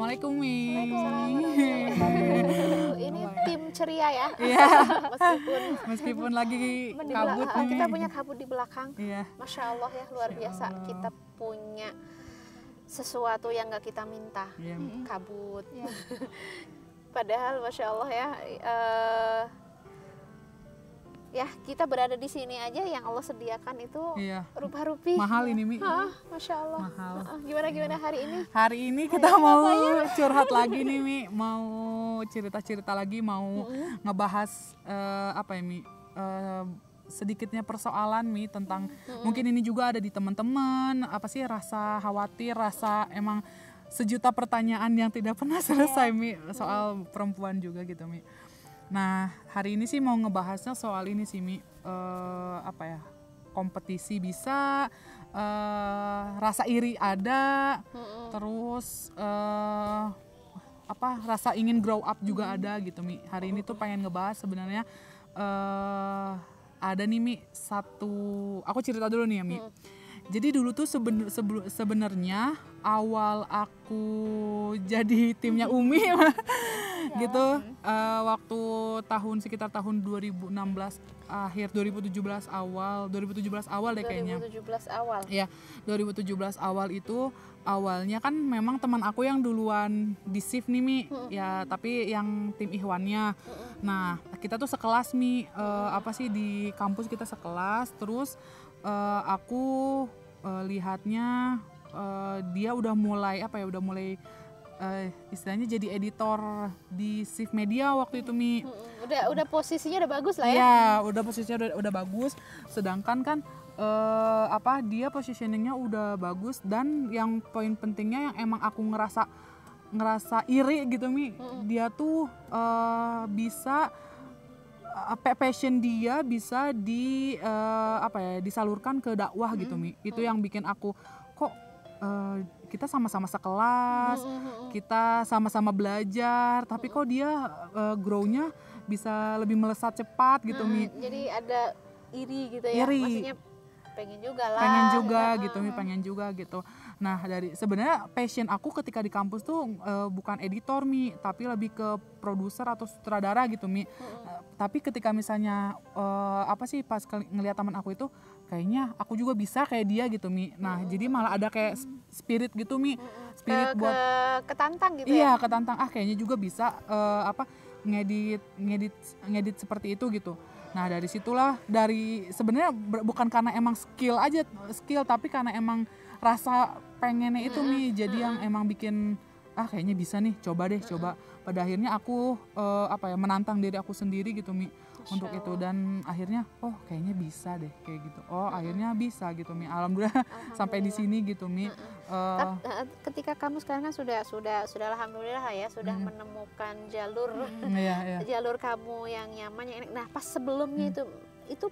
Assalamualaikum Mi. Waalaikumsalam warahmatullahi wabarakatuh. Ini tim ceria ya. Iya. Meskipun lagi kabut nih. kita punya kabut di belakang. Iya. Masya Allah ya, luar biasa. Kita punya sesuatu yang nggak kita minta. Iya. Kabut. Iya. Padahal Masya Allah ya. Ya kita berada di sini aja yang Allah sediakan itu rupa-rupi. Mahal ini Mi. Masya Allah. Mahal. Gimana hari ini? Hari ini kita mau curhat lagi nih Mi, mau cerita-cerita lagi, mau ngebahas apa ya Mi, sedikitnya persoalan Mi tentang mungkin ini juga ada di teman-teman, apa sih rasa khawatir, rasa emang sejuta pertanyaan yang tidak pernah selesai Mi soal perempuan juga gitu Mi. Nah hari ini sih mau ngebahasnya soal ini sih Mi, apa ya, kompetisi bisa, rasa iri ada, terus apa rasa ingin grow up juga ada gitu Mi. Hari ini tuh pengen ngebahas sebenarnya ada nih Mi satu, aku cerita dulu nih ya Mi. Jadi dulu tuh sebenarnya awal aku jadi timnya Umi gitu, waktu sekitar tahun 2016 akhir 2017 awal deh kayaknya. 2017 awal. Iya, 2017 awal itu awalnya kan memang teman aku yang duluan di shift nih Mi, ya tapi yang tim Ikhwannya. Nah, kita tuh sekelas Mi, apa sih di kampus kita sekelas, terus aku lihatnya dia udah mulai apa ya, udah mulai istilahnya jadi editor di Shift Media waktu itu Mi. Udah posisinya udah bagus lah ya. Iya, udah posisinya udah bagus. Sedangkan kan apa dia positioningnya udah bagus, dan yang poin pentingnya yang emang aku ngerasa iri gitu Mi. Dia tuh bisa passion dia bisa apa ya, disalurkan ke dakwah gitu Mi. Itu yang bikin aku kok kita sama-sama sekelas, kita sama-sama belajar, tapi kok dia grow-nya bisa lebih melesat cepat gitu Mi. Jadi ada iri gitu ya, maksudnya pengen juga lah. Pengen juga gitu. Nah dari sebenarnya passion aku ketika di kampus tuh bukan editor Mi, tapi lebih ke produser atau sutradara gitu Mi. Tapi ketika misalnya apa sih pas ngelihat teman aku itu, kayaknya aku juga bisa kayak dia gitu Mi. Nah jadi malah ada kayak spirit gitu Mi, spirit buat ketantang gitu. Iya, ketantang, kayaknya juga bisa apa ngedit seperti itu gitu. Nah dari situlah, dari sebenarnya bukan karena emang skill, tapi karena emang rasa pengennya itu Mi. Jadi yang emang bikin kayaknya bisa nih, coba. Pada akhirnya aku apa ya, menantang diri aku sendiri gitu Mi untuk itu, dan akhirnya kayaknya bisa deh kayak gitu. Akhirnya bisa gitu Mi. Alhamdulillah sampai di sini gitu Mi. Ketika kamu sekarang kan sudah alhamdulillah ya, sudah menemukan jalur jalur kamu yang nyaman, yang enak. Nah pas sebelumnya itu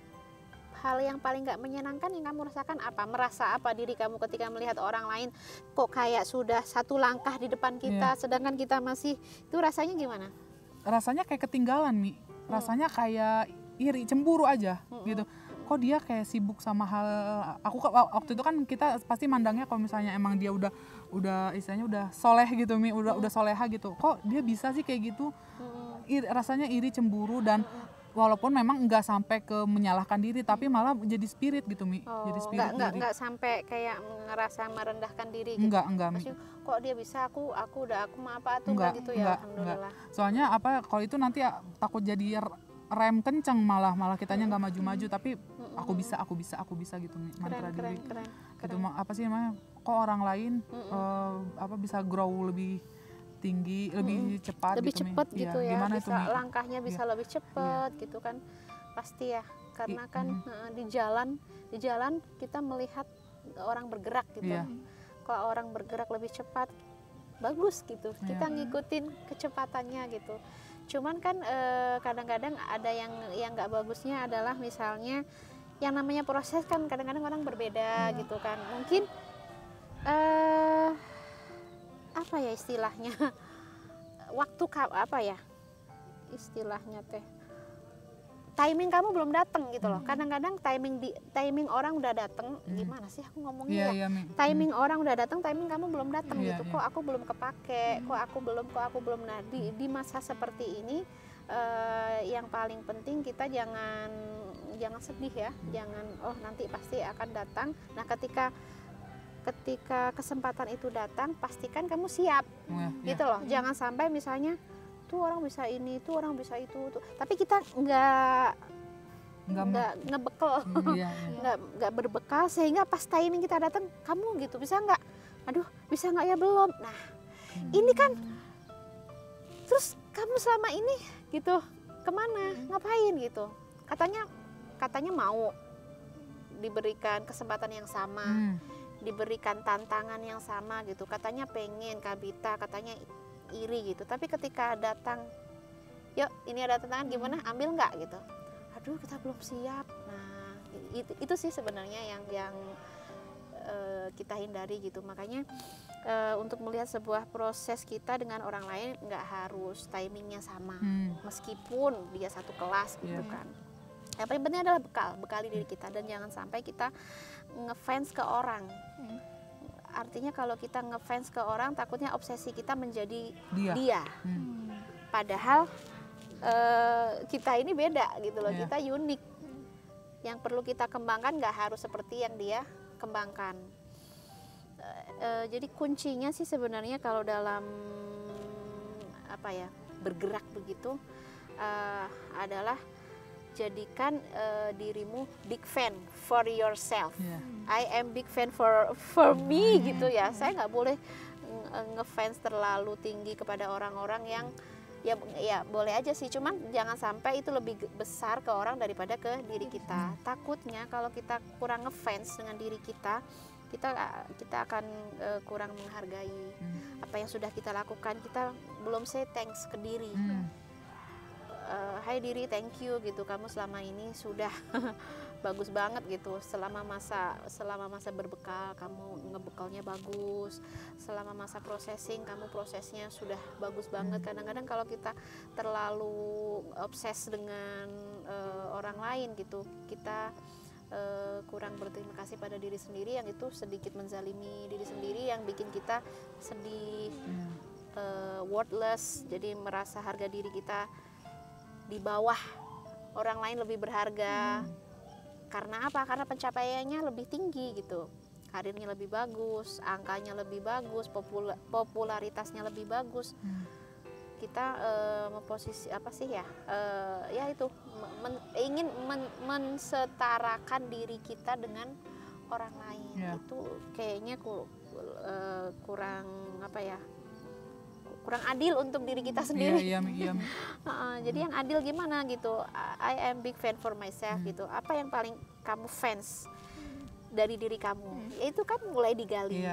hal yang paling nggak menyenangkan yang kamu rasakan apa? Merasa apa diri kamu ketika melihat orang lain kok kayak sudah satu langkah di depan kita, sedangkan kita masih, itu rasanya gimana? Rasanya kayak ketinggalan Mi. Rasanya kayak iri, cemburu aja gitu. Kok dia kayak sibuk sama hal, aku waktu itu kan kita pasti mandangnya kalau misalnya emang dia udah istilahnya udah soleh gitu Mi, udah soleha gitu. Kok dia bisa sih kayak gitu? Rasanya iri, cemburu, dan walaupun memang nggak sampai ke menyalahkan diri, tapi malah jadi spirit gitu Mi. Jadi spirit nggak sampai kayak ngerasa merendahkan diri gitu. Enggak Mi. Kok dia bisa, aku mah apa tuh, enggak gitu ya. Alhamdulillah. Soalnya apa, kalau itu nanti takut jadi rem kenceng, malah kitanya nggak maju-maju, tapi aku bisa gitu Mi. Mantra diri. Keren. Gitu apa sih namanya? Kok orang lain apa bisa grow lebih tinggi, lebih cepat gitu ya. Ya, gimana bisa itu langkahnya bisa lebih cepat gitu kan, pasti ya, karena kan di jalan kita melihat orang bergerak gitu. Kalau orang bergerak lebih cepat, bagus gitu, kita ngikutin kecepatannya gitu. Cuman kan kadang-kadang ada yang nggak bagusnya adalah misalnya yang namanya proses kan kadang-kadang orang berbeda gitu kan, mungkin apa ya istilahnya, waktu apa ya istilahnya teh, timing kamu belum datang gitu loh. Kadang-kadang timing orang udah datang, gimana sih aku ngomongnya ya? Timing orang udah datang, timing kamu belum datang gitu. Kok aku belum kepake, kok aku belum. Nah, di masa seperti ini yang paling penting kita jangan sedih ya, jangan nanti pasti akan datang. Nah, ketika kesempatan itu datang, pastikan kamu siap, gitu loh. Jangan sampai misalnya tuh orang bisa ini, tuh orang bisa itu, tuh. Tapi kita nggak ngebekal, nggak berbekal, sehingga pas timing kita datang, kamu gitu bisa nggak? Aduh, bisa nggak ya, belum. Nah, ini kan, terus kamu selama ini gitu kemana, ngapain gitu? Katanya mau diberikan kesempatan yang sama, diberikan tantangan yang sama gitu. Katanya pengen Kabita, katanya iri gitu. Tapi ketika datang, yuk ini ada tantangan, gimana, ambil nggak gitu? Aduh, kita belum siap. Nah, itu sih sebenarnya yang kita hindari gitu. Makanya untuk melihat sebuah proses kita dengan orang lain nggak harus timingnya sama, meskipun dia satu kelas gitu kan. Yang paling penting adalah bekali diri kita, dan jangan sampai kita ngefans ke orang. Artinya kalau kita ngefans ke orang, takutnya obsesi kita menjadi dia. Padahal kita ini beda gitu loh, kita unik. Yang perlu kita kembangkan nggak harus seperti yang dia kembangkan. Jadi kuncinya sih sebenarnya kalau dalam bergerak begitu adalah jadikan dirimu big fan for yourself. I am big fan for me gitu ya. Saya nggak boleh ngefans terlalu tinggi kepada orang-orang yang ya boleh aja sih, cuman jangan sampai itu lebih besar ke orang daripada ke diri kita. Takutnya kalau kita kurang ngefans dengan diri kita akan kurang menghargai apa yang sudah kita lakukan. Kita belum say thanks ke diri. Hai diri, thank you gitu, kamu selama ini sudah bagus banget gitu. Selama masa berbekal, kamu ngebekalnya bagus. Selama masa processing, kamu prosesnya sudah bagus banget. Kadang-kadang kalau kita terlalu obses dengan orang lain gitu, kita kurang berterima kasih pada diri sendiri, yang itu sedikit menzalimi diri sendiri, yang bikin kita sedih, worthless. Jadi merasa harga diri kita di bawah orang lain lebih berharga. Karena apa? Karena pencapaiannya lebih tinggi gitu, karirnya lebih bagus, angkanya lebih bagus, popularitasnya lebih bagus. Kita memposisi ingin mensetarakan diri kita dengan orang lain. Itu kayaknya kurang adil untuk diri kita sendiri. Jadi yang adil gimana gitu? I am big fan for myself gitu. Apa yang paling kamu fans dari diri kamu? Itu kan mulai digali.